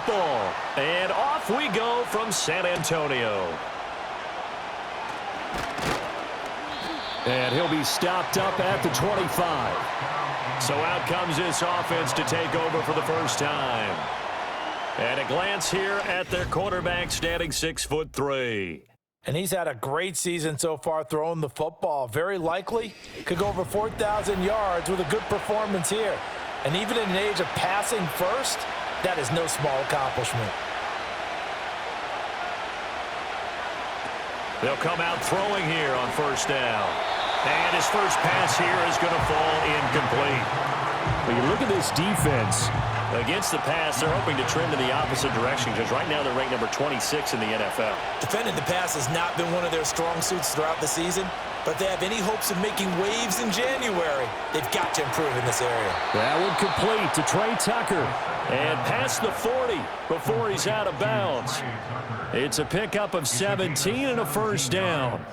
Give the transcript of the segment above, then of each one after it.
football. And off we go from San Antonio. And he'll be stopped up at the 25. So out comes this offense to take over for the first time. And a glance here at their quarterback standing 6'3". And he's had a great season so far throwing the football. Very likely could go over 4,000 yards with a good performance here. And even in an age of passing first, that is no small accomplishment. They'll come out throwing here on first down. And his first pass here is going to fall incomplete. When you look at this defense, against the pass, they're hoping to trend in the opposite direction because right now they're ranked number 26 in the NFL. Defending the pass has not been one of their strong suits throughout the season, but they have any hopes of making waves in January. They've got to improve in this area. That one complete to Trey Tucker. And past the 40 before he's out of bounds. It's a pickup of 17 and a first down.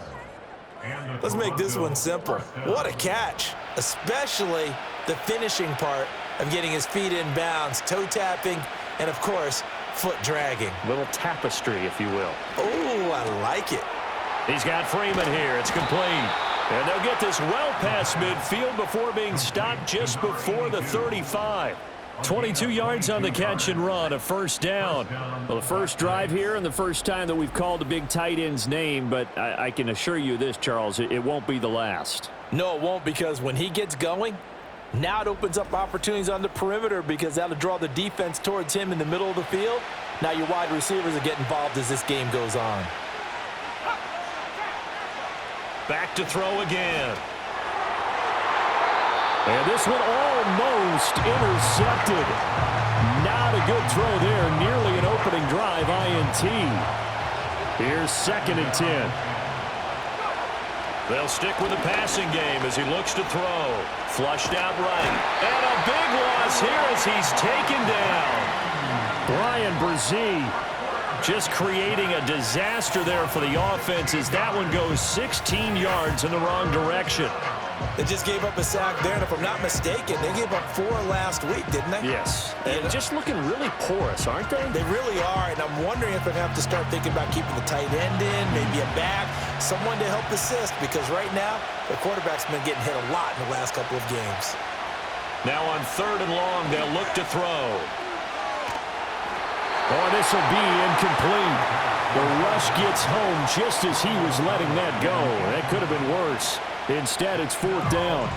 Let's make this one simple. What a catch, especially the finishing part of getting his feet in bounds, toe tapping, and of course, foot dragging. Little tapestry, if you will. Oh, I like it. He's got Freeman here. It's complete. And they'll get this well past midfield before being stopped just before the 35. 22 yards on the catch and run, a first down. Well, the first drive here and the first time that we've called a big tight end's name, but I can assure you this, Charles, it won't be the last. No, it won't, because when he gets going, now it opens up opportunities on the perimeter because that'll draw the defense towards him in the middle of the field. Now your wide receivers are getting involved as this game goes on. Back to throw again. And this one almost intercepted. Not a good throw there. Nearly an opening drive, INT. Here's 2nd and 10. They'll stick with the passing game as he looks to throw. Flushed out right. And a big loss here as he's taken down. Brian Brzee just creating a disaster there for the offense as that one goes 16 yards in the wrong direction. They just gave up a sack there, and if I'm not mistaken, they gave up 4 last week, didn't they? Yes. And just looking really porous, aren't they? They really are, and I'm wondering if they have to start thinking about keeping the tight end in, maybe a back, someone to help assist, because right now, the quarterback's been getting hit a lot in the last couple of games. Now on 3rd and long, they'll look to throw. Oh, this will be incomplete. The rush gets home just as he was letting that go. That could have been worse. Instead, it's 4th down.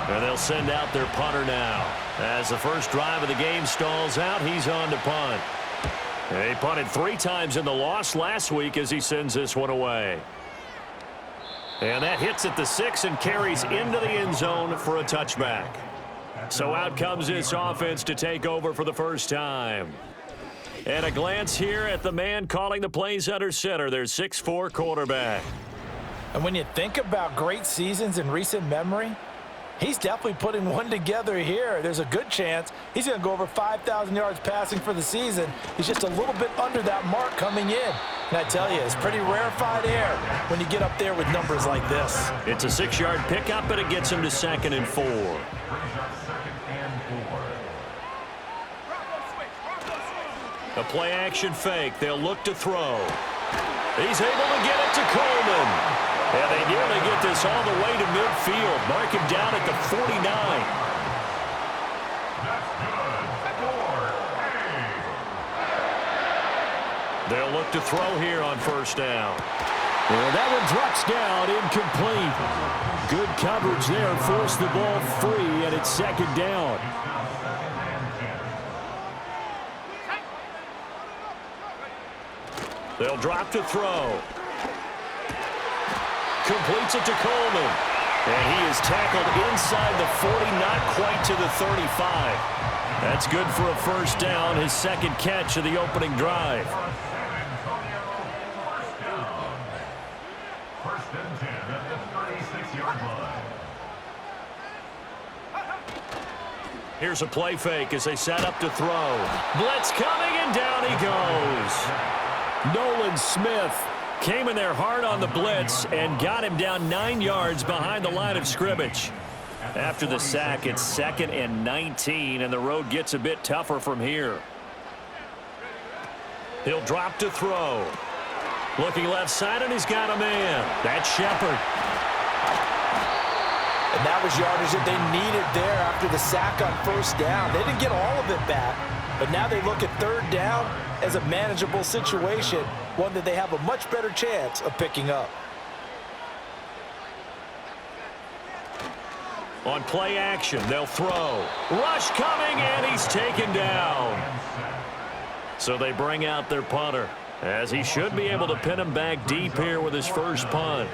And they'll send out their punter now. As the first drive of the game stalls out, he's on to punt. He punted 3 times in the loss last week as he sends this one away. And that hits at the 6 and carries into the end zone for a touchback. So out comes this offense to take over for the first time. And a glance here at the man calling the plays under center, their 6'4" quarterback. And when you think about great seasons in recent memory, he's definitely putting one together here. There's a good chance he's going to go over 5,000 yards passing for the season. He's just a little bit under that mark coming in. And I tell you, it's pretty rarefied air when you get up there with numbers like this. It's a 6-yard pickup, but it gets him to 2nd and 4. A play-action fake. They'll look to throw. He's able to get it to Coleman. And they nearly get this all the way to midfield. Mark him down at the 49. They'll look to throw here on first down. And that one drops down, incomplete. Good coverage there, forced the ball free, and it's 2nd down. They'll drop to throw. Completes it to Coleman. And he is tackled inside the 40, not quite to the 35. That's good for a first down, his 2nd catch of the opening drive. First and 10 at the 36-yard line. Here's a play fake as they set up to throw. Blitz coming, and down he goes. Nolan Smith came in there hard on the blitz and got him down 9 yards behind the line of scrimmage. After the sack, it's 2nd and 19, and the road gets a bit tougher from here. He'll drop to throw. Looking left side, and he's got a man. That's Shepard. And that was yardage that they needed there after the sack on first down. They didn't get all of it back, but now they look at third down as a manageable situation, one that they have a much better chance of picking up. On play action, they'll throw. Rush coming, and he's taken down. So they bring out their punter, as he should be able to pin him back deep here with his first punt.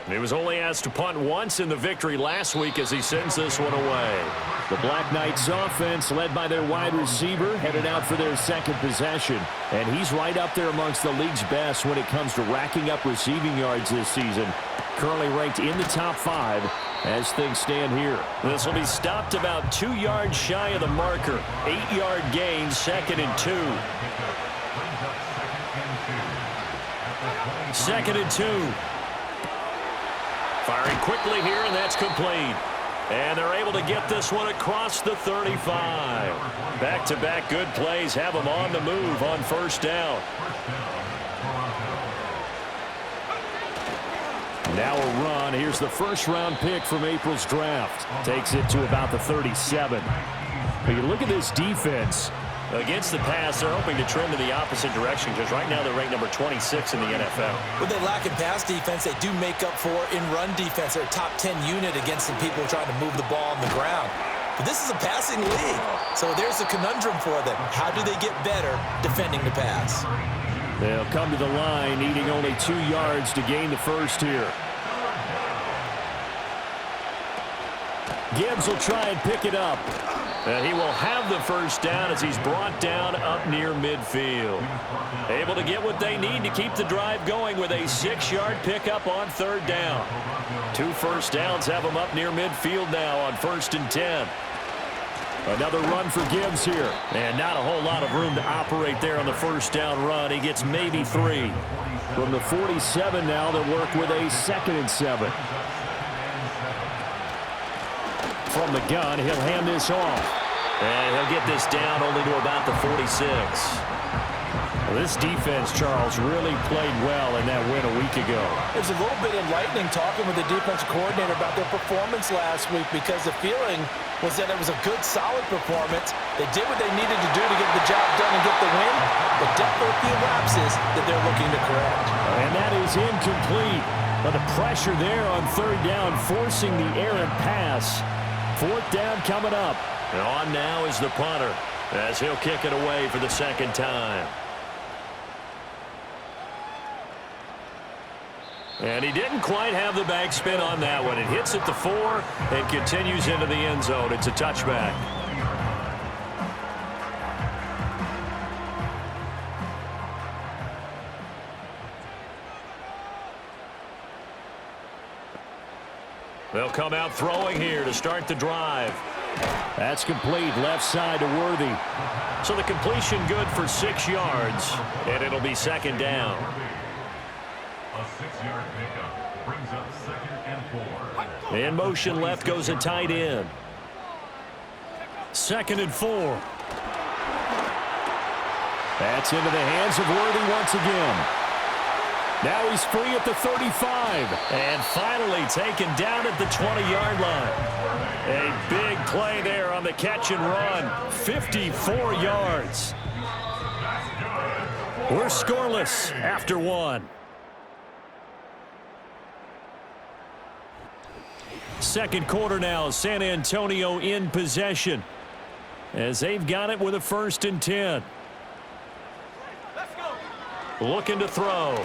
He was only asked to punt once in the victory last week as he sends this one away. The Black Knights offense, led by their wide receiver, headed out for their second possession. And he's right up there amongst the league's best when it comes to racking up receiving yards this season. Currently ranked in the top 5 as things stand here. This will be stopped about 2 yards shy of the marker. 8-yard gain, 2nd and 2. 2nd and 2. Firing quickly here, and that's complete. And they're able to get this one across the 35. Back-to-back good plays have them on the move on first down. Now a run. Here's the first-round pick from April's draft. Takes it to about the 37. But you look at this defense. Against the pass, they're hoping to trend in the opposite direction because right now they're ranked number 26 in the NFL. What they lack in pass defense, they do make up for in run defense. They're a top 10 unit against some people trying to move the ball on the ground. But this is a passing league, so there's a conundrum for them. How do they get better defending the pass? They'll come to the line, needing only 2 yards to gain the first here. Gibbs will try and pick it up. And he will have the first down as he's brought down up near midfield. Able to get what they need to keep the drive going with a 6-yard pickup on third down. 2 first downs have them up near midfield now on 1st and 10. Another run for Gibbs here. And not a whole lot of room to operate there on the first down run. He gets maybe 3. From the 47 now, they'll work with a 2nd and 7. From the gun, he'll hand this off. And he'll get this down only to about the 46. Well, this defense, Charles, really played well in that win a week ago. It was a little bit enlightening talking with the defensive coordinator about their performance last week because the feeling was that it was a good, solid performance. They did what they needed to do to get the job done and get the win, but definitely a few lapses that they're looking to correct. And that is incomplete. But the pressure there on third down, forcing the errant pass. 4th down coming up. And on now is the punter as he'll kick it away for the 2nd time. And he didn't quite have the backspin on that one. It hits at the 4 and continues into the end zone. It's a touchback. They'll come out throwing here to start the drive. That's complete, left side to Worthy. So the completion good for 6 yards, and it'll be 2nd down. A 6-yard pickup brings up 2nd and 4. In motion left goes a tight end. 2nd and 4. That's into the hands of Worthy once again. Now he's free at the 35. And finally taken down at the 20-yard line. A big play there on the catch and run. 54 yards. We're scoreless after 1. Second quarter now, San Antonio in possession as they've got it with a 1st and 10. Looking to throw.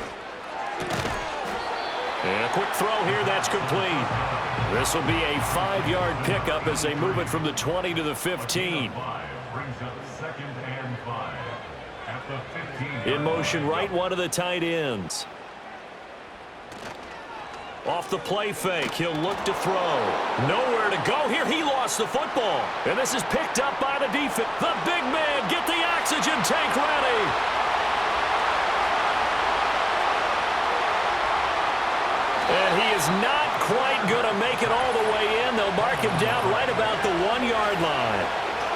And a quick throw here, that's complete. This will be a 5-yard pickup as they move it from the 20 to the 15. Brings up 2nd and 5 at the 15. In motion right, one of the tight ends. Off the play fake, he'll look to throw. Nowhere to go here. He lost the football. And this is picked up by the defense. The big man, get the oxygen tank ready. And he is not quite going to make it all the way in. They'll mark him down right about the 1-yard line.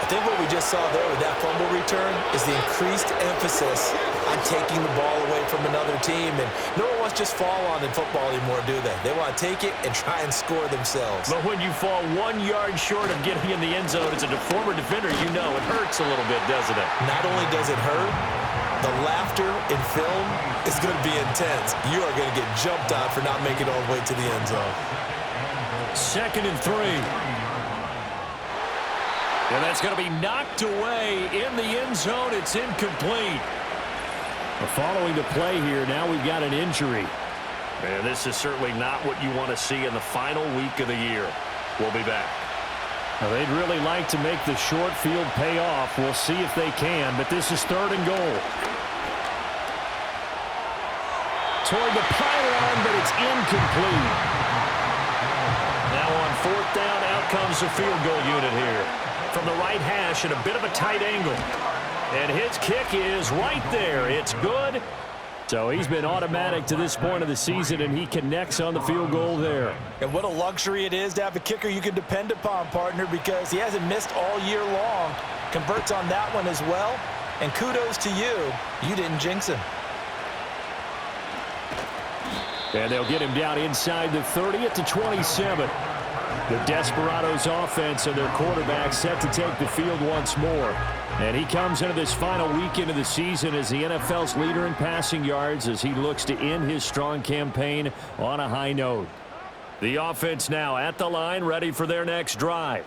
I think what we just saw there with that fumble return is the increased emphasis on taking the ball away from another team. And no one wants to just fall on in football anymore, do they? They want to take it and try and score themselves. But when you fall 1 yard short of getting in the end zone as a former defender, you know it hurts a little bit, doesn't it? Not only does it hurt, the laughter in film is going to be intense. You are going to get jumped on for not making it all the way to the end zone. 2nd and 3. And that's going to be knocked away in the end zone. It's incomplete. Following the play here, now we've got an injury. And this is certainly not what you want to see in the final week of the year. We'll be back. Well, they'd really like to make the short field pay off. We'll see if they can, but this is 3rd and goal. Toward the pylon, but it's incomplete. Now on 4th down, out comes the field goal unit here. From the right hash at a bit of a tight angle. And his kick is right there. It's good. So he's been automatic to this point of the season, and he connects on the field goal there. And what a luxury it is to have a kicker you can depend upon, partner, because he hasn't missed all year long. Converts on that one as well. And kudos to you. You didn't jinx him. And they'll get him down inside the 30 at the 27. The Desperados offense and their quarterback set to take the field once more. And he comes into this final weekend of the season as the NFL's leader in passing yards as he looks to end his strong campaign on a high note. The offense now at the line, ready for their next drive.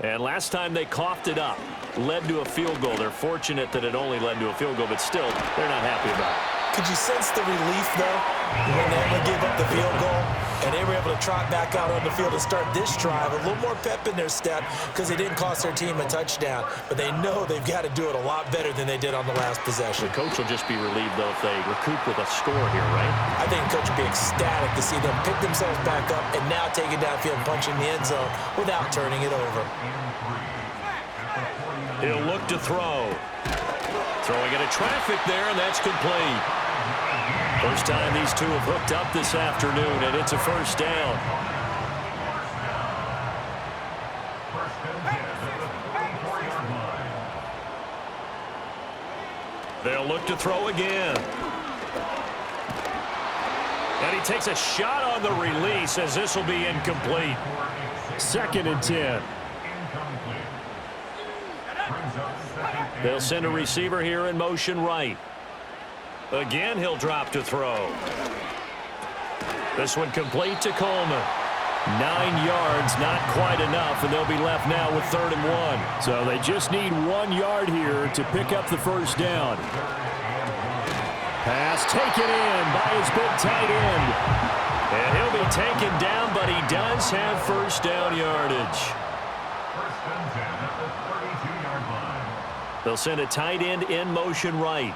And last time they coughed it up, led to a field goal. They're fortunate that it only led to a field goal, but still, they're not happy about it. Could you sense the relief, though, when they were able to give up the field goal and they were able to trot back out on the field and start this drive? A little more pep in their step because they didn't cost their team a touchdown, but they know they've got to do it a lot better than they did on the last possession. The coach will just be relieved, though, if they recoup with a score here, right? I think the coach will be ecstatic to see them pick themselves back up and now take it downfield and punch in the end zone without turning it over. He'll look to throw. Throwing into traffic there, and that's complete. First time these two have hooked up this afternoon, and it's a 1st down. They'll look to throw again. And he takes a shot on the release as this will be incomplete. 2nd and 10. They'll send a receiver here in motion right. Again, he'll drop to throw. This one complete to Coleman. 9 yards, not quite enough, and they'll be left now with 3rd and 1. So they just need 1 yard here to pick up the 1st down. Pass taken in by his big tight end. And he'll be taken down, but he does have 1st down yardage. They'll send a tight end in motion right.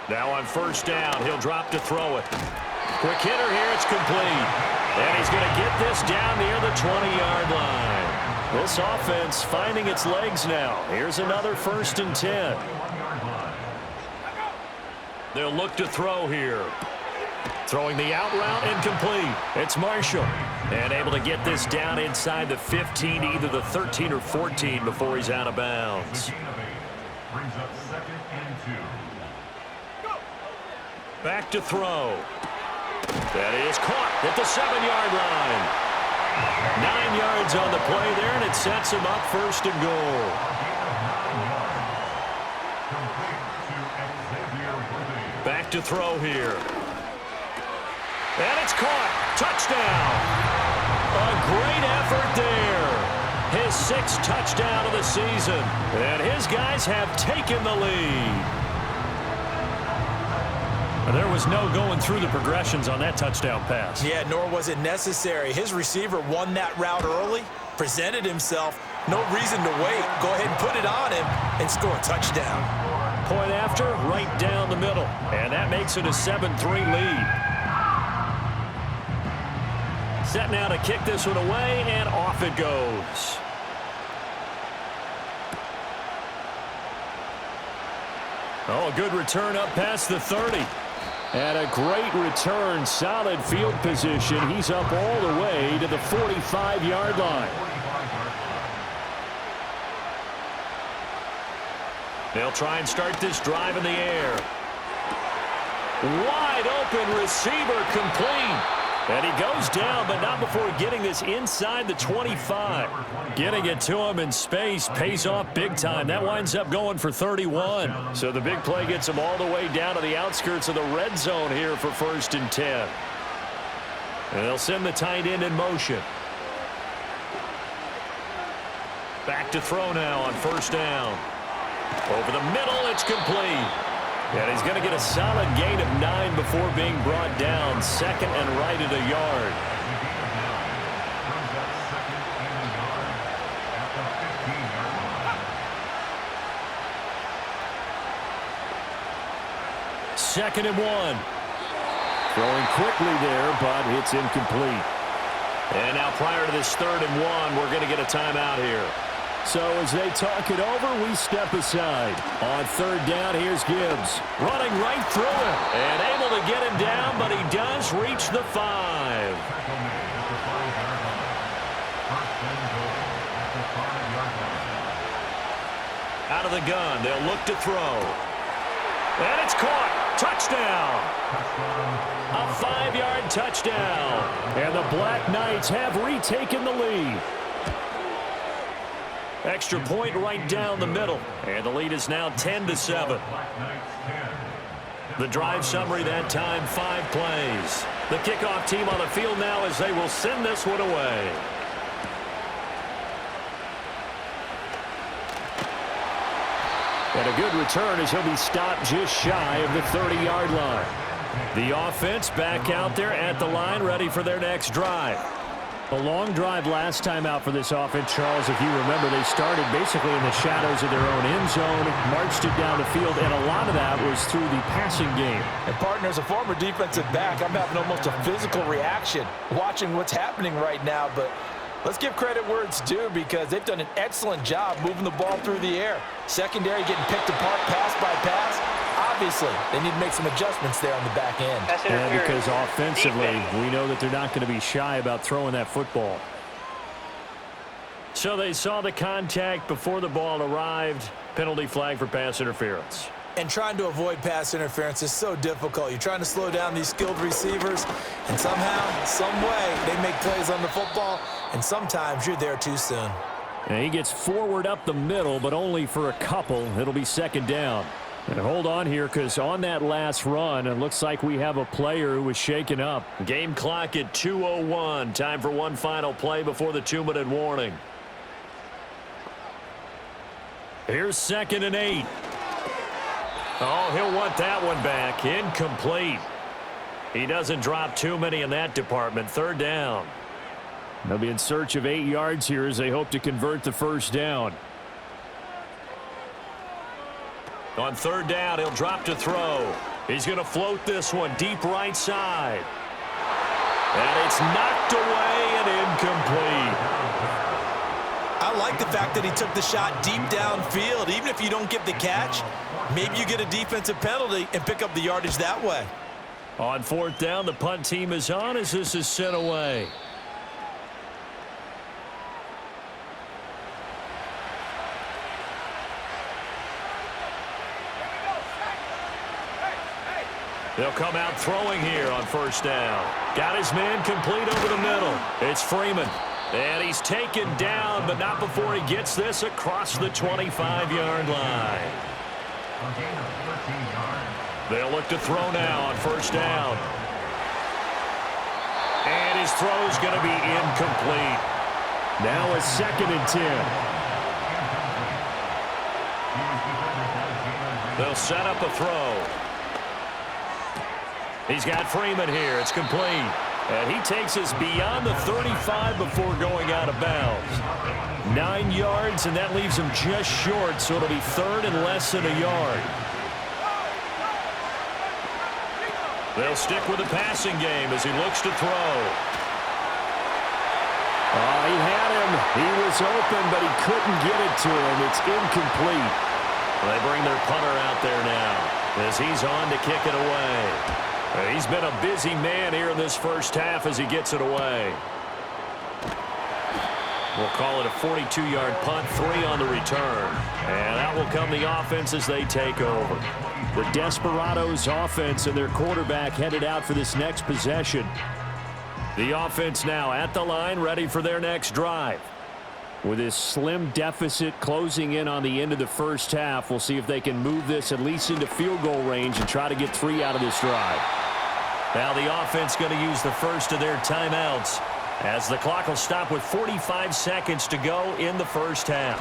Now on 1st down, he'll drop to throw it. Quick hitter here, it's complete. And he's going to get this down near the 20-yard line. This offense finding its legs now. Here's another 1st and 10. They'll look to throw here. Throwing the out route, incomplete. It's Marshall. And able to get this down inside the 15, either the 13 or 14 before he's out of bounds. Brings up 2nd and 2. Back to throw. That is caught at the 7-yard line. 9 yards on the play there, and it sets him up 1st and goal. Back to throw here. And it's caught. Touchdown. A great effort there. His 6th touchdown of the season. And his guys have taken the lead. There was no going through the progressions on that touchdown pass. Yeah, nor was it necessary. His receiver won that route early, presented himself. No reason to wait. Go ahead and put it on him and score a touchdown. Point after, right down the middle. And that makes it a 7-3 lead. Set now to kick this one away, and off it goes. Oh, a good return up past the 30. And a great return, solid field position. He's up all the way to the 45-yard line. They'll try and start this drive in the air. Wide open receiver, complete. And he goes down, but not before getting this inside the 25. Getting it to him in space pays off big time. That winds up going for 31. So the big play gets him all the way down to the outskirts of the red zone here for 1st and 10. And they'll send the tight end in motion. Back to throw now on 1st down. Over the middle, it's complete. And he's going to get a solid gain of 9 before being brought down. 2nd and right at a yard. Second and 1. Throwing quickly there, but it's incomplete. And now prior to this 3rd and 1, we're going to get a timeout here. So as they talk it over, we step aside. On 3rd down, here's Gibbs. Running right through him. And able to get him down, but he does reach the 5. Out of the gun, they'll look to throw. And it's caught. Touchdown. A 5-yard touchdown. And the Black Knights have retaken the lead. Extra point right down the middle. And the lead is now 10-7. The drive summary that time, 5 plays. The kickoff team on the field now as they will send this one away. And a good return as he'll be stopped just shy of the 30-yard line. The offense back out there at the line, ready for their next drive. A long drive last time out for this offense, Charles. If you remember, they started basically in the shadows of their own end zone, marched it down the field, and a lot of that was through the passing game. And partner, as a former defensive back, I'm having almost a physical reaction watching what's happening right now. But let's give credit where it's due because they've done an excellent job moving the ball through the air. Secondary getting picked apart pass by pass. Obviously, they need to make some adjustments there on the back end. Yeah, because offensively, we know that they're not going to be shy about throwing that football. So they saw the contact before the ball arrived. Penalty flag for pass interference. And trying to avoid pass interference is so difficult. You're trying to slow down these skilled receivers, and somehow, some way, they make plays on the football, and sometimes you're there too soon. And he gets forward up the middle, but only for a couple. It'll be 2nd down. And hold on here, because on that last run, it looks like we have a player who was shaken up. Game clock at 2:01. Time for one final play before the 2-minute warning. Here's 2nd and 8. Oh, he'll want that one back. Incomplete. He doesn't drop too many in that department. 3rd down. They'll be in search of 8 yards here as they hope to convert the 1st down. On 3rd down, he'll drop to throw. He's going to float this one deep right side. And it's knocked away and incomplete. I like the fact that he took the shot deep downfield. Even if you don't get the catch, maybe you get a defensive penalty and pick up the yardage that way. On 4th down, the punt team is on as this is sent away. They'll come out throwing here on 1st down. Got his man complete over the middle. It's Freeman. And he's taken down, but not before he gets this across the 25-yard line. They'll look to throw now on 1st down. And his throw's going to be incomplete. Now a 2nd and 10. They'll set up a throw. He's got Freeman here. It's complete. And he takes us beyond the 35 before going out of bounds. 9 yards, and that leaves him just short, so it'll be 3rd and less than a yard. They'll stick with the passing game as he looks to throw. Oh, he had him. He was open, but he couldn't get it to him. It's incomplete. They bring their punter out there now as he's on to kick it away. He's been a busy man here in this 1st half as he gets it away. We'll call it a 42-yard punt, 3 on the return. And out will come the offense as they take over. The Desperados offense and their quarterback headed out for this next possession. The offense now at the line, ready for their next drive. With this slim deficit closing in on the end of the first half, we'll see if they can move this at least into field goal range and try to get 3 out of this drive. Now the offense going to use the first of their timeouts as the clock will stop with 45 seconds to go in the first half.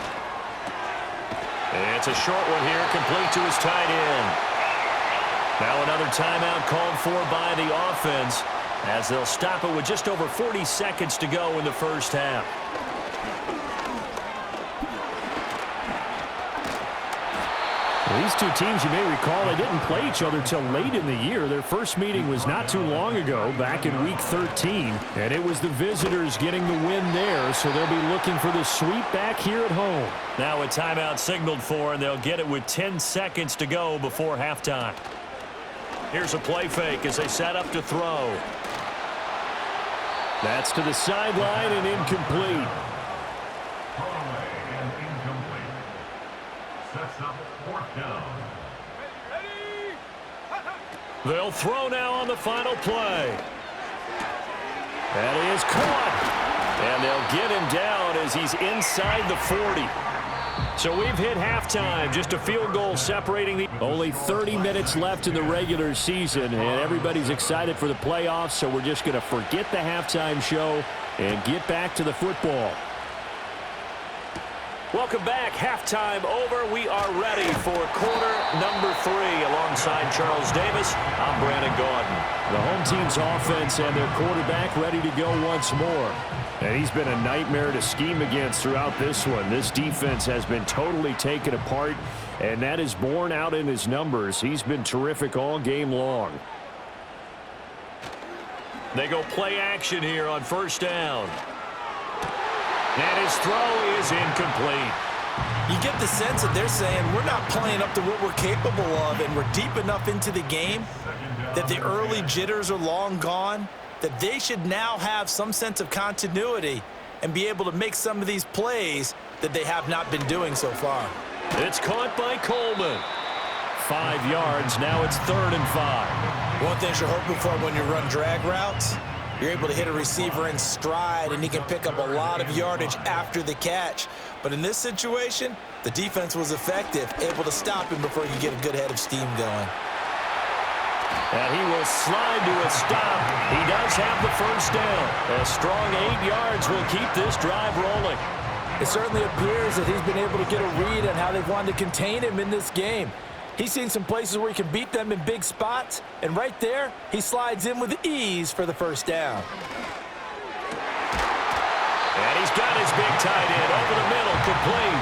It's a short one here, complete to his tight end. Now another timeout called for by the offense as they'll stop it with just over 40 seconds to go in the first half. Well, these two teams, you may recall, they didn't play each other till late in the year. Their first meeting was not too long ago, back in Week 13, and it was the visitors getting the win there, so they'll be looking for the sweep back here at home. Now a timeout signaled for, and they'll get it with 10 seconds to go before halftime. Here's a play fake as they set up to throw. That's to the sideline and incomplete. Throwaway and incomplete. Sets up 4th down. They'll throw now on the final play. That is caught. And they'll get him down as he's inside the 40. So we've hit halftime. Just a field goal separating the... Only 30 minutes left in the regular season, and everybody's excited for the playoffs, so we're just going to forget the halftime show and get back to the football. Welcome back. Halftime over. We are ready for quarter number 3. Alongside Charles Davis, I'm Brandon Gaudin. The home team's offense and their quarterback ready to go once more. And he's been a nightmare to scheme against throughout this one. This defense has been totally taken apart, and that is borne out in his numbers. He's been terrific all game long. They go play action here on first down. And his throw is incomplete. You get the sense that they're saying we're not playing up to what we're capable of, and we're deep enough into the game that the early jitters are long gone, that they should now have some sense of continuity and be able to make some of these plays that they have not been doing so far. It's caught by Coleman. 5 yards. Now it's 3rd and 5. One thing you're hoping for when you run drag routes, you're able to hit a receiver in stride, and he can pick up a lot of yardage after the catch. But in this situation, the defense was effective, able to stop him before he could get a good head of steam going. And he will slide to a stop. He does have the first down. A strong 8 yards will keep this drive rolling. It certainly appears that he's been able to get a read on how they've wanted to contain him in this game. He's seen some places where he can beat them in big spots, and right there, he slides in with ease for the first down. And he's got his big tight end over the middle, complete.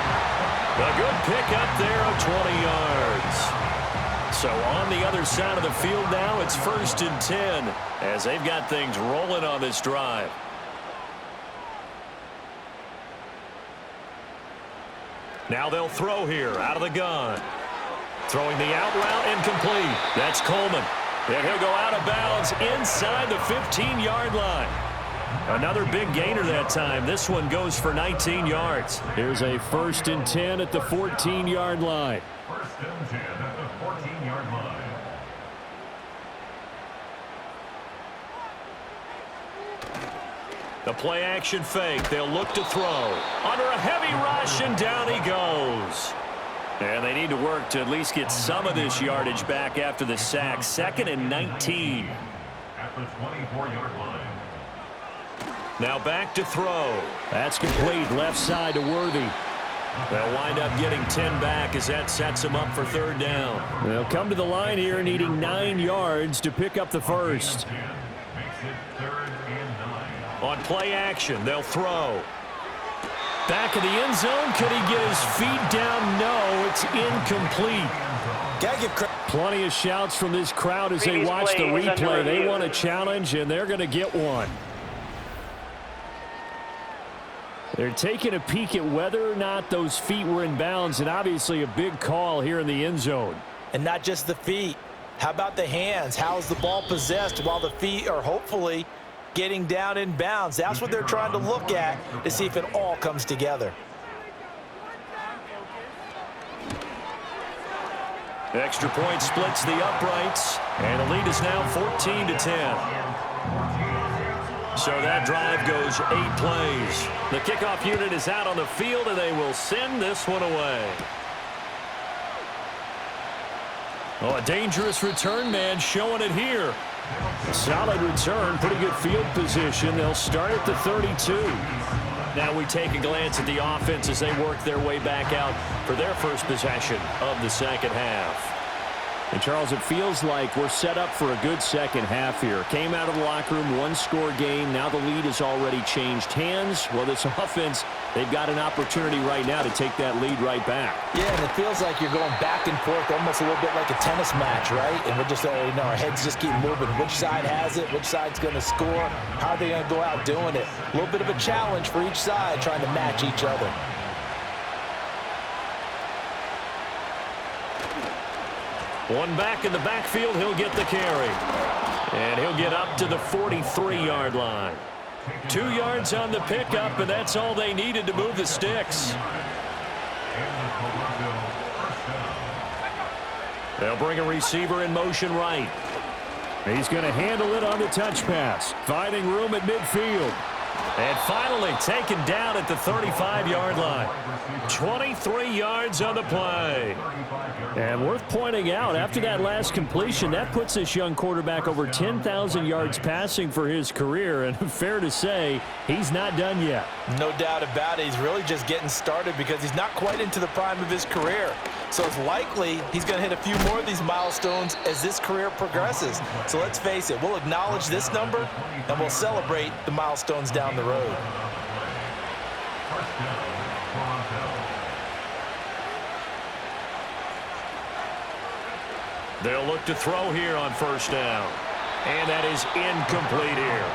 A good pickup there of 20 yards. So on the other side of the field now, it's 1st and 10 as they've got things rolling on this drive. Now they'll throw here out of the gun. Throwing the out route incomplete. That's Coleman. And he'll go out of bounds inside the 15-yard line. Another big gainer that time. This one goes for 19 yards. Here's a 1st and 10 at the 14-yard line. 1st and 10 at the 14-yard line. The play action fake. They'll look to throw. Under a heavy rush, and down he goes. And they need to work to at least get some of this yardage back after the sack. 2nd and 19. At the 24-yard line. Now back to throw. That's complete. Left side to Worthy. They'll wind up getting 10 back as that sets them up for 3rd down. They'll come to the line here needing 9 yards to pick up the first. Makes it 3rd and 9. On play action, they'll throw. Back of the end zone. Could he get his feet down? No, it's incomplete. Gotta give credit. Plenty of shouts from this crowd as they watch the replay. They want a challenge, and they're going to get one. They're taking a peek at whether or not those feet were in bounds, and obviously a big call here in the end zone. And not just the feet. How about the hands? How's the ball possessed while the feet are hopefully getting down in bounds. That's what they're trying to look at to see if it all comes together. Extra point splits the uprights, and the lead is now 14-10. So that drive goes 8 plays. The kickoff unit is out on the field, and they will send this one away. Oh, a dangerous return man showing it here. Solid return, pretty good field position. They'll start at the 32. Now we take a glance at the offense as they work their way back out for their first possession of the second half. And, Charles, it feels like we're set up for a good second half here. Came out of the locker room, one-score game. Now the lead has already changed hands. Well, this offense, they've got an opportunity right now to take that lead right back. Yeah, and it feels like you're going back and forth almost a little bit like a tennis match, right? And we're just, our heads just keep moving. Which side has it? Which side's going to score? How are they going to go out doing it? A little bit of a challenge for each side trying to match each other. One back in the backfield, he'll get the carry. And he'll get up to the 43-yard line. 2 yards on the pickup, and that's all they needed to move the sticks. They'll bring a receiver in motion right. He's going to handle it on the touch pass, finding room at midfield. And finally taken down at the 35-yard line. 23 yards on the play. And worth pointing out, after that last completion, that puts this young quarterback over 10,000 yards passing for his career. And fair to say, he's not done yet. No doubt about it. He's really just getting started because he's not quite into the prime of his career. So it's likely he's going to hit a few more of these milestones as this career progresses. So let's face it, we'll acknowledge this number and we'll celebrate the milestones down the road. They'll look to throw here on first down. And that is incomplete here.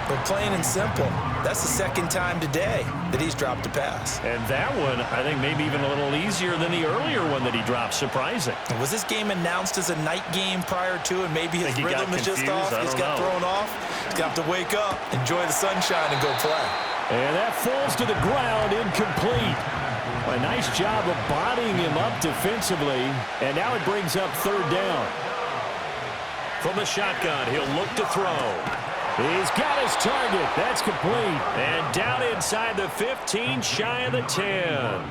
But plain and simple, that's the second time today that he's dropped a pass. And that one, I think, maybe even a little easier than the earlier one that he dropped. Surprising. Was this game announced as a night game prior to, and maybe his rhythm is just off? He's got thrown off. He's got to wake up, enjoy the sunshine, and go play. And that falls to the ground, incomplete. A nice job of bodying him up defensively, and now it brings up third down. From the shotgun, he'll look to throw. He's got his target. That's complete. And down inside the 15, shy of the 10.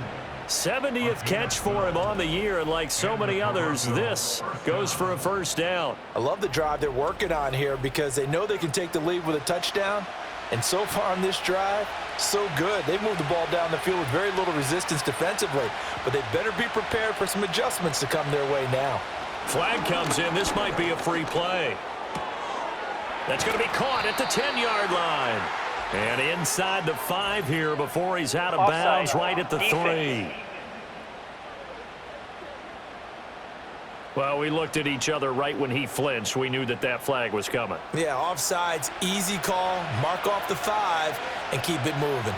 70th catch for him on the year, and like so many others, this goes for a first down. I love the drive they're working on here because they know they can take the lead with a touchdown. And so far on this drive, so good. They've moved the ball down the field with very little resistance defensively, but they better be prepared for some adjustments to come their way now. Flag comes in. This might be a free play. That's going to be caught at the 10-yard line. And inside the 5 here before he's out of bounds, right at the 3. Well, we looked at each other right when he flinched. We knew that that flag was coming. Yeah, offsides, easy call, mark off the 5, and keep it moving.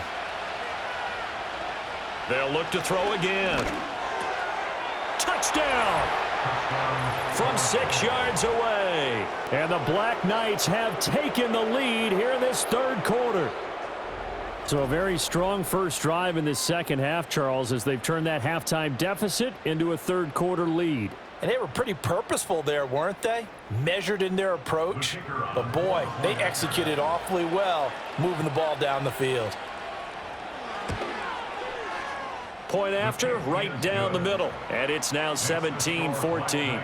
They'll look to throw again. Touchdown! From 6 yards away. And the Black Knights have taken the lead here in this third quarter. So a very strong first drive in this second half, Charles, as they've turned that halftime deficit into a third quarter lead. And they were pretty purposeful there, weren't they? Measured in their approach. But, boy, they executed awfully well moving the ball down the field. Point after, right down the middle. And it's now 17-14.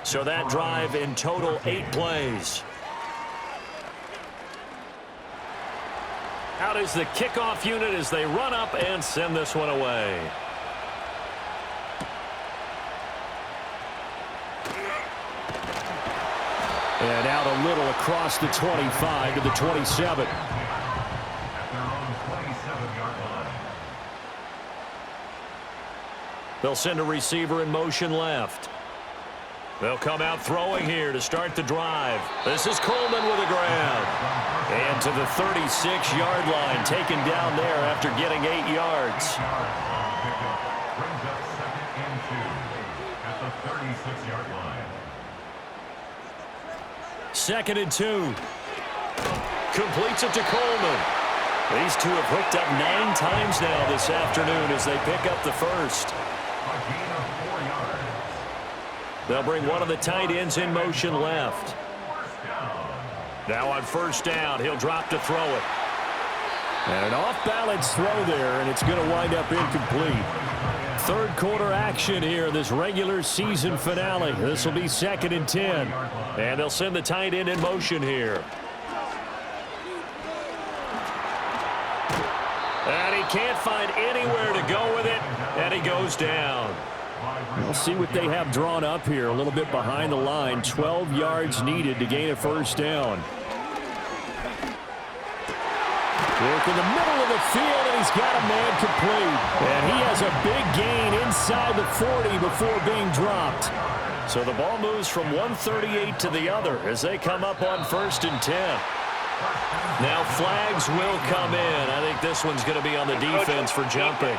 So that drive in total 8 plays. Out is the kickoff unit as they run up and send this one away. And out a little across the 25 to the 27. They'll send a receiver in motion left. They'll come out throwing here to start the drive. This is Coleman with a grab. And to the 36-yard line, taken down there after getting 8 yards. Brings up 2nd and 2 at the 36-yard line. 2nd and 2. Completes it to Coleman. These two have hooked up 9 times now this afternoon as they pick up the first. A gain of 4 yards. They'll bring one of the tight ends in motion left. First down. Now on first down, he'll drop to throw it. And an off-balance throw there, and it's going to wind up incomplete. Third quarter action here, this regular season finale. This will be 2nd and 10. And they'll send the tight end in motion here. And he can't find anywhere to go with it, and he goes down. We'll see what they have drawn up here, a little bit behind the line. 12 yards needed to gain a first down. Work in the middle of the field, and he's got a man complete. And he has a big gain inside the 40 before being dropped. So the ball moves from 138 to the other as they come up on 1st and 10. Now flags will come in. I think this one's going to be on the defense for jumping.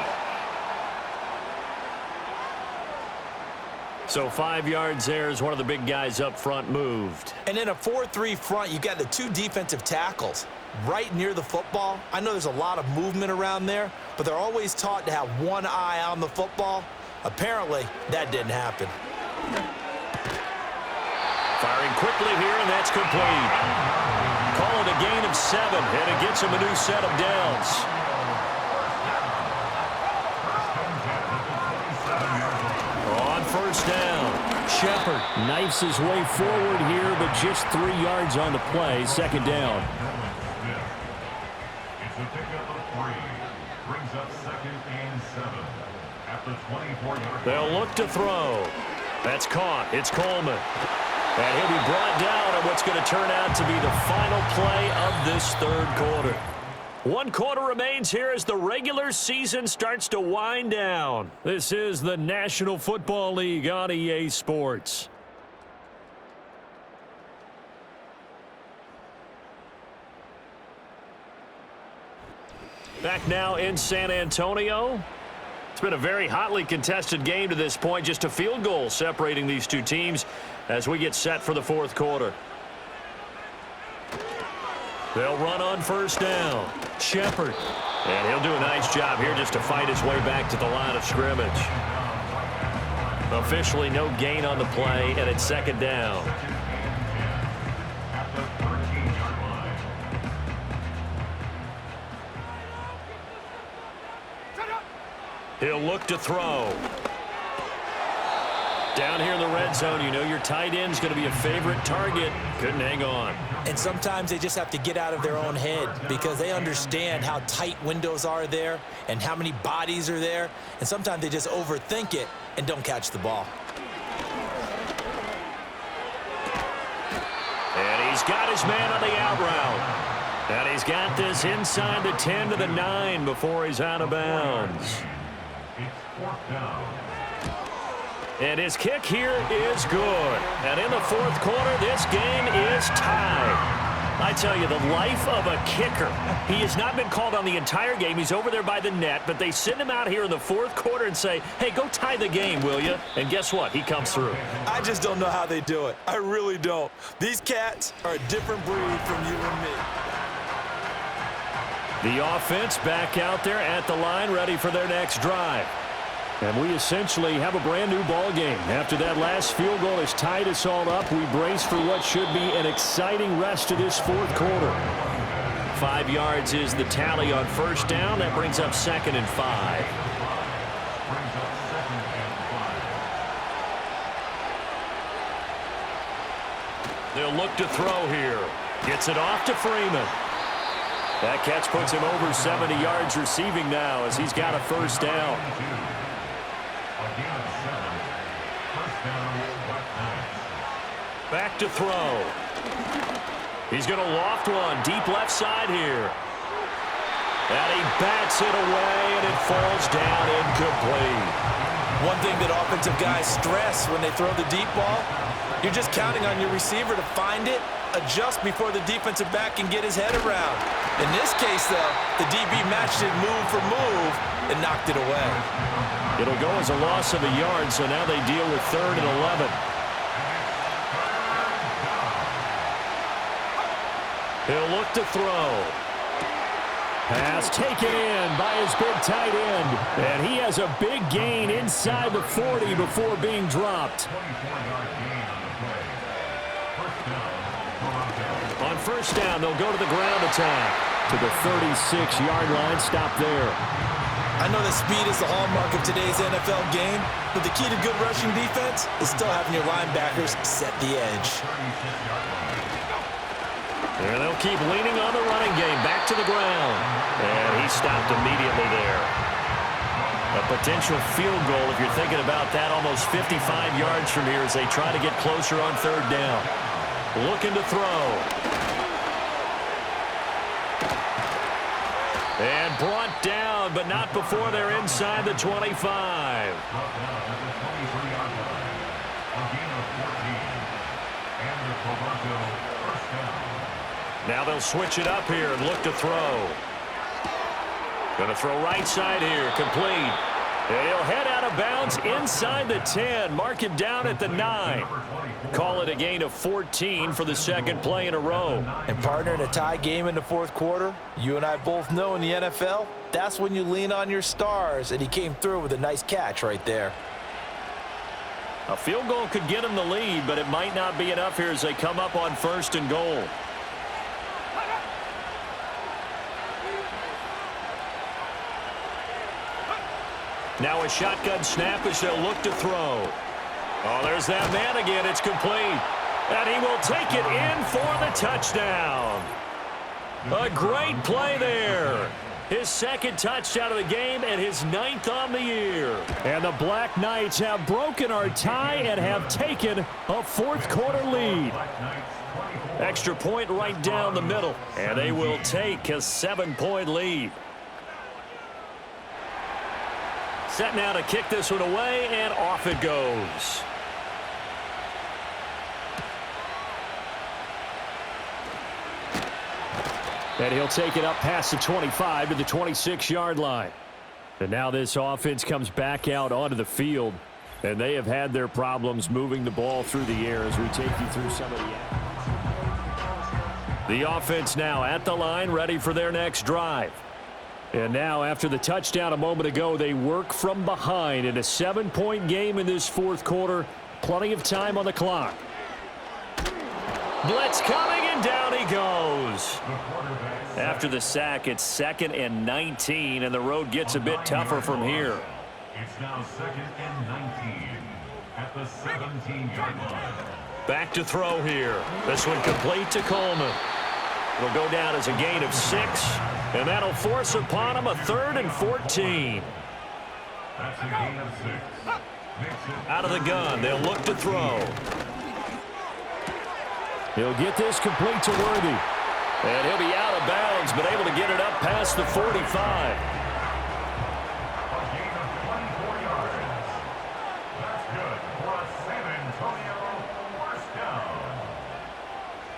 So 5 yards there as one of the big guys up front moved. And in a 4-3 front, you got the 2 defensive tackles right near the football. I know there's a lot of movement around there, but they're always taught to have one eye on the football. Apparently, that didn't happen. Firing quickly here, and that's complete. Call it a gain of 7, and it gets him a new set of downs. On first down, Shepard knifes his way forward here, but just 3 yards on the play. 2nd down. It's a pickup of 3. Brings up 2nd and 7. At the 24-yard. They'll look to throw. That's caught. It's Coleman. And he'll be brought down on what's going to turn out to be the final play of this 3rd quarter. 1 quarter remains here as the regular season starts to wind down. This is the National Football League on EA Sports. Back now in San Antonio. It's been a very hotly contested game to this point. Just a field goal separating these two teams as we get set for the 4th quarter. They'll run on first down. Shepard. And he'll do a nice job here just to fight his way back to the line of scrimmage. Officially no gain on the play, and it's 2nd down. At the 13-yard line. He'll look to throw. Down here in the red zone, you know your tight end's going to be a favorite target. Couldn't hang on. And sometimes they just have to get out of their own head because they understand how tight windows are there and how many bodies are there. And sometimes they just overthink it and don't catch the ball. And he's got his man on the out route. And he's got this inside the 10 to the 9 before he's out of bounds. It's 4th down. And his kick here is good. And in the 4th quarter, this game is tied. I tell you, the life of a kicker. He has not been called on the entire game. He's over there by the net, but they send him out here in the 4th quarter and say, hey, go tie the game, will you? And guess what? He comes through. I just don't know how they do it. I really don't. These cats are a different breed from you and me. The offense back out there at the line, ready for their next drive. And we essentially have a brand new ball game. After that last field goal has tied us all up, we brace for what should be an exciting rest of this 4th quarter. 5 yards is the tally on first down. That brings up 2nd and 5. Brings up 2nd and 5. They'll look to throw here. Gets it off to Freeman. That catch puts him over 70 yards receiving now as he's got a first down. Back to throw. He's going to loft one deep left side here. And he bats it away, and it falls down incomplete. One thing that offensive guys stress when they throw the deep ball, you're just counting on your receiver to find it, adjust before the defensive back can get his head around. In this case, though, the DB matched it move for move and knocked it away. It'll go as a loss of a yard, so now they deal with 3rd and 11. He'll look to throw. Pass taken in by his big tight end. And he has a big gain inside the 40 before being dropped. 24-yard gain on the play. First down, Toronto. On first down, they'll go to the ground attack. To the 36-yard line, stop there. I know that speed is the hallmark of today's NFL game, but the key to good rushing defense is still having your linebackers set the edge. 36-yard line. And they'll keep leaning on the running game back to the ground. And he stopped immediately there. A potential field goal, if you're thinking about that, almost 55 yards from here as they try to get closer on third down. Looking to throw. And brought down, but not before they're inside the 25. Brought down at the 23-yard line. A gain of 14. And the Toronto first down. Now they'll switch it up here and look to throw. Going to throw right side here, complete. And he'll head out of bounds inside the 10. Mark it down at the 9. Call it a gain of 14 for the second play in a row. And partner, in a tie game in the fourth quarter, you and I both know in the NFL, that's when you lean on your stars, and he came through with a nice catch right there. A field goal could get him the lead, but it might not be enough here as they come up on first and goal. Now a shotgun snap as they'll look to throw. Oh, there's that man again. It's complete. And he will take it in for the touchdown. A great play there. His second touchdown of the game and his 9th on the year. And the Black Knights have broken our tie and have taken a fourth quarter lead. Extra point right down the middle. And they will take a 7-point lead. Set now to kick this one away, and off it goes. And he'll take it up past the 25 to the 26-yard line. And now this offense comes back out onto the field. And they have had their problems moving the ball through the air as we take you through some of the action. The offense now at the line, ready for their next drive. And now, after the touchdown a moment ago, they work from behind in a 7-point game in this fourth quarter. Plenty of time on the clock. Blitz coming, and down he goes. After the sack, it's 2nd and 19, and the road gets a bit tougher from here. It's now 2nd and 19 at the 17-yard line. Back to throw here. This one complete to Coleman. It'll go down as a gain of 6, and that'll force upon him a 3rd and 14. That's a gain of 6. Out of the gun, they'll look to throw. He'll get this complete to Worthy. And he'll be out of bounds, but able to get it up past the 45. A gain of 24 yards. That's good for a San Antonio first down.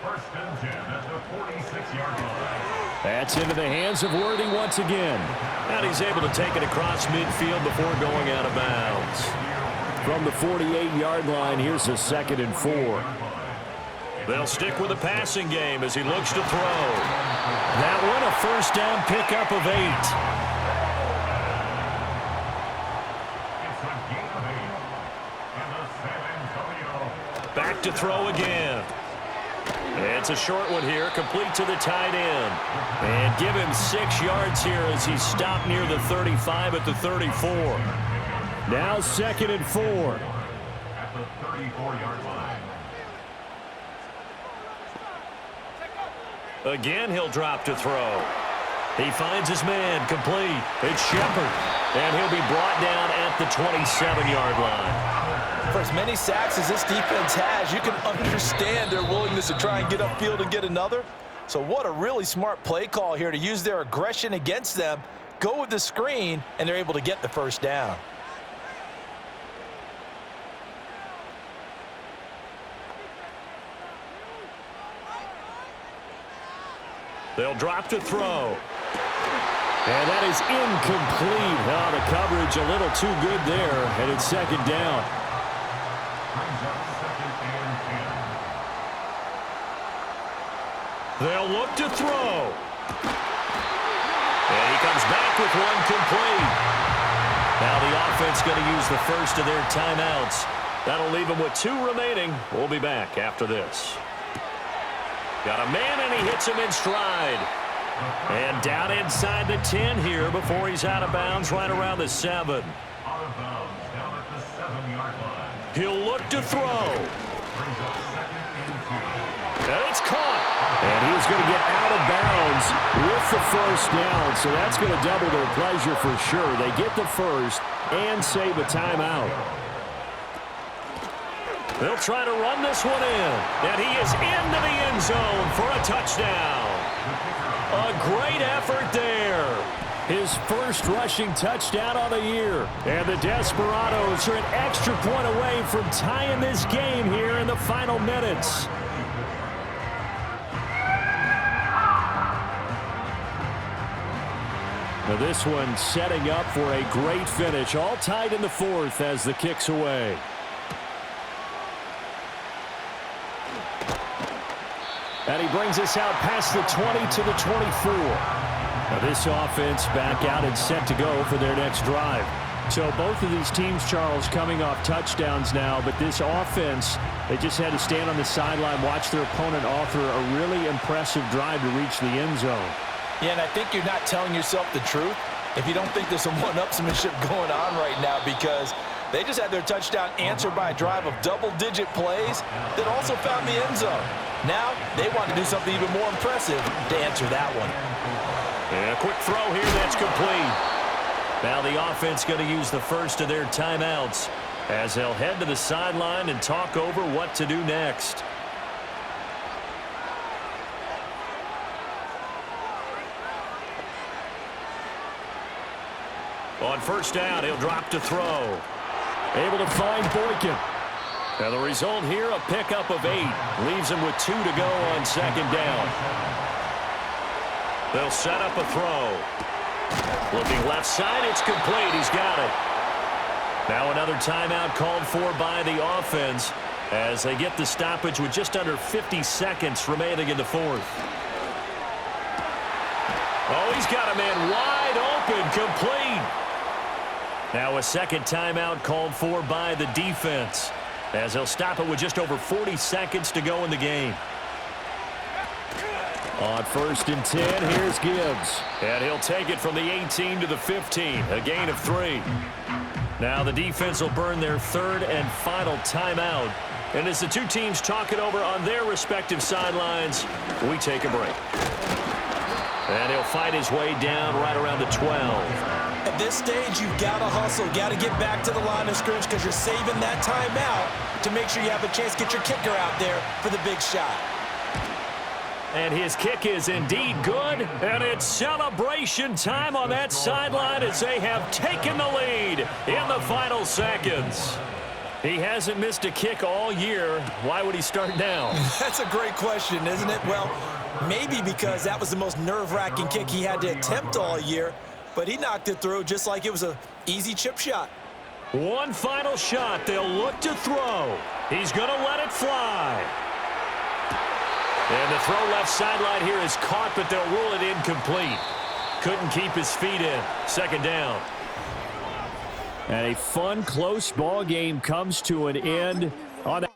1st and 10 at the 46-yard line. That's into the hands of Worthy once again. And he's able to take it across midfield before going out of bounds. From the 48-yard line, here's a 2nd and 4. They'll stick with the passing game as he looks to throw. That one a first down pickup of 8. It's a gain of 8. And the San Antonio. Back to throw again. It's a short one here, complete to the tight end. And give him 6 yards here as he's stopped near the 35 at the 34. Now 2nd and 4. At the 34-yard line. Again, he'll drop to throw. He finds his man, complete. It's Shepard. And he'll be brought down at the 27-yard line. For as many sacks as this defense has, you can understand their willingness to try and get upfield and get another. So what a really smart play call here to use their aggression against them, go with the screen, and they're able to get the first down. They'll drop to throw. And that is incomplete. Oh, the coverage a little too good there, and it's 2nd down. Brings up 2nd and They'll look to throw. And he comes back with one complete. Now the offense going to use the first of their timeouts. That'll leave them with 2 remaining. We'll be back after this. Got a man, and he hits him in stride. And down inside the 10 here before he's out of bounds right around the 7. Out of bounds down at the 7-yard line. He'll look to throw. Brings up second and 2. And it's caught. And he's going to get out of bounds with the first down, so that's going to double their pleasure for sure. They get the first and save a timeout. They'll try to run this one in. And he is into the end zone for a touchdown. A great effort there. His first rushing touchdown on the year. And the Desperados are an extra point away from tying this game here in the final minutes. Now this one setting up for a great finish. All tied in the 4th as the kick's away. And he brings us out past the 20 to the 24. Now this offense back out and set to go for their next drive. So both of these teams, Charles, coming off touchdowns now, but this offense, they just had to stand on the sideline, watch their opponent author a really impressive drive to reach the end zone. Yeah, and I think you're not telling yourself the truth if you don't think there's some one-upsmanship going on right now, because they just had their touchdown answered by a drive of double-digit plays that also found the end zone. Now they want to do something even more impressive to answer that one. And a quick throw here that's complete. Now the offense going to use the first of their timeouts as they'll head to the sideline and talk over what to do next. On first down, he'll drop to throw. Able to find Boykin. And the result here, a pickup of 8. Leaves him with 2 to go on second down. They'll set up a throw. Looking left side, it's complete. He's got it. Now another timeout called for by the offense as they get the stoppage with just under 50 seconds remaining in the 4th. Oh, he's got a man wide open, complete. Now a second timeout called for by the defense as they'll stop it with just over 40 seconds to go in the game. On first and 10, here's Gibbs. And he'll take it from the 18 to the 15, a gain of 3. Now the defense will burn their 3rd and final timeout. And as the two teams talk it over on their respective sidelines, we take a break. And he'll fight his way down right around the 12. At this stage, you've got to hustle, got to get back to the line of scrimmage because you're saving that timeout to make sure you have a chance to get your kicker out there for the big shot. And his kick is indeed good, and it's celebration time on that sideline as they have taken the lead in the final seconds. He hasn't missed a kick all year. Why would he start now? That's a great question, isn't it? Well, maybe because that was the most nerve-wracking kick he had to attempt all year, but he knocked it through just like it was an easy chip shot. One final shot. They'll look to throw. He's going to let it fly. And the throw left sideline here is caught, but they'll rule it incomplete. Couldn't keep his feet in. Second down. And a fun, close ball game comes to an end on that.